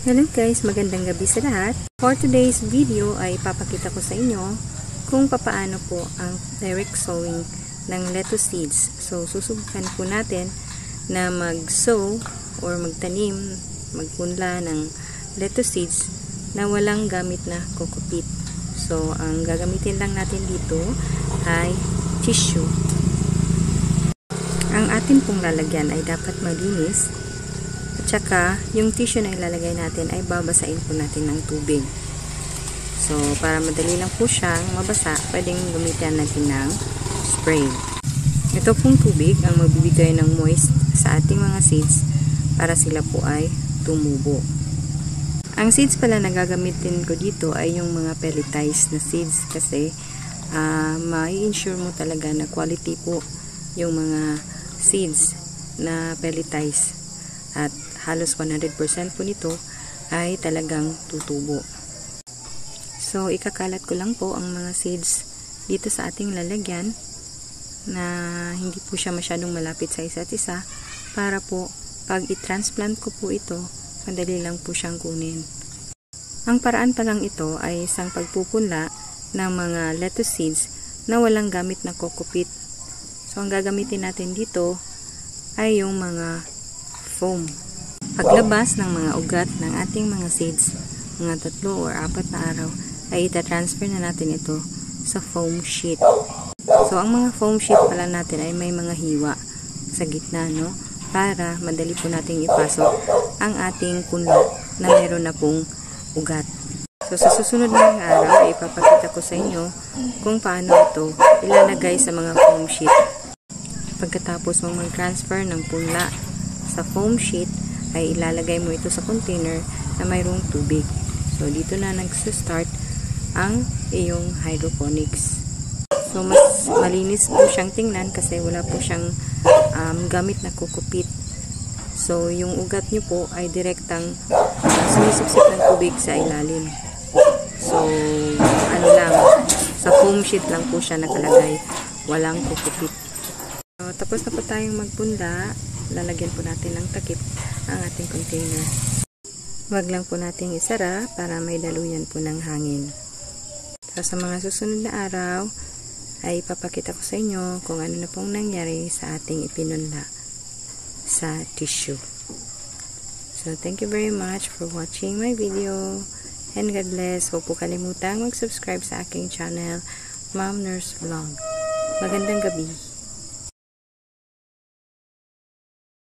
Hello guys, magandang gabi sa lahat. For today's video ay papakita ko sa inyo kung papaano po ang direct sowing ng lettuce seeds. So susubukan po natin na mag-sow or magtanim, magpunla ng lettuce seeds na walang gamit na kokopit. So ang gagamitin lang natin dito ay tissue. Ang atin pong lalagyan ay dapat malinis. At saka, yung tissue na ilalagay natin ay babasain po natin ng tubig. So, para madali lang po siyang mabasa, pwedeng gamitin natin ng spray. Ito pong tubig ang magbibigay ng moist sa ating mga seeds para sila po ay tumubo. Ang seeds pala na gagamitin ko dito ay yung mga pelletized na seeds kasi ma-ensure mo talaga na quality po yung mga seeds na pelletized. At halos 100% po nito ay talagang tutubo. So, ikakalat ko lang po ang mga seeds dito sa ating lalagyan na hindi po siya masyadong malapit sa isa't isa para po pag i-transplant ko po ito, madali lang po siyang kunin. Ang paraan pa lang ito ay isang pagpupunla ng mga lettuce seeds na walang gamit na kokopit. So, ang gagamitin natin dito ay yung mga foam. Paglabas ng mga ugat ng ating mga seeds, mga 3 or 4 na araw, ay ita-transfer na natin ito sa foam sheet. So, ang mga foam sheet pala natin ay may mga hiwa sa gitna, no? Para madali po nating ipasok ang ating punla na meron na pong ugat. So, sa susunod na araw, ay ipapakita ko sa inyo kung paano ito ilalagay sa mga foam sheet. Pagkatapos mong mag-transfer ng punla sa foam sheet, ay ilalagay mo ito sa container na mayroong tubig. So, dito na nagsa-start ang iyong hydroponics. So, mas malinis po siyang tingnan kasi wala po siyang gamit na kokopit. So, yung ugat nyo po ay direktang sumisipsip ng tubig sa ilalim. So, ano lang, sa foam sheet lang po siya nakalagay. Walang kokopit. So, tapos na po tayong magpunla. Lalagyan po natin ng takip ang ating container. Huwag lang po nating isara para may daluyan po ng hangin. So, sa mga susunod na araw ay ipapakita ko sa inyo kung ano na pong nangyari sa ating ipinunla sa tissue. So, thank you very much for watching my video and God bless. Huwag po kalimutang mag-subscribe sa aking channel, Mom Nurse Vlog. Magandang gabi.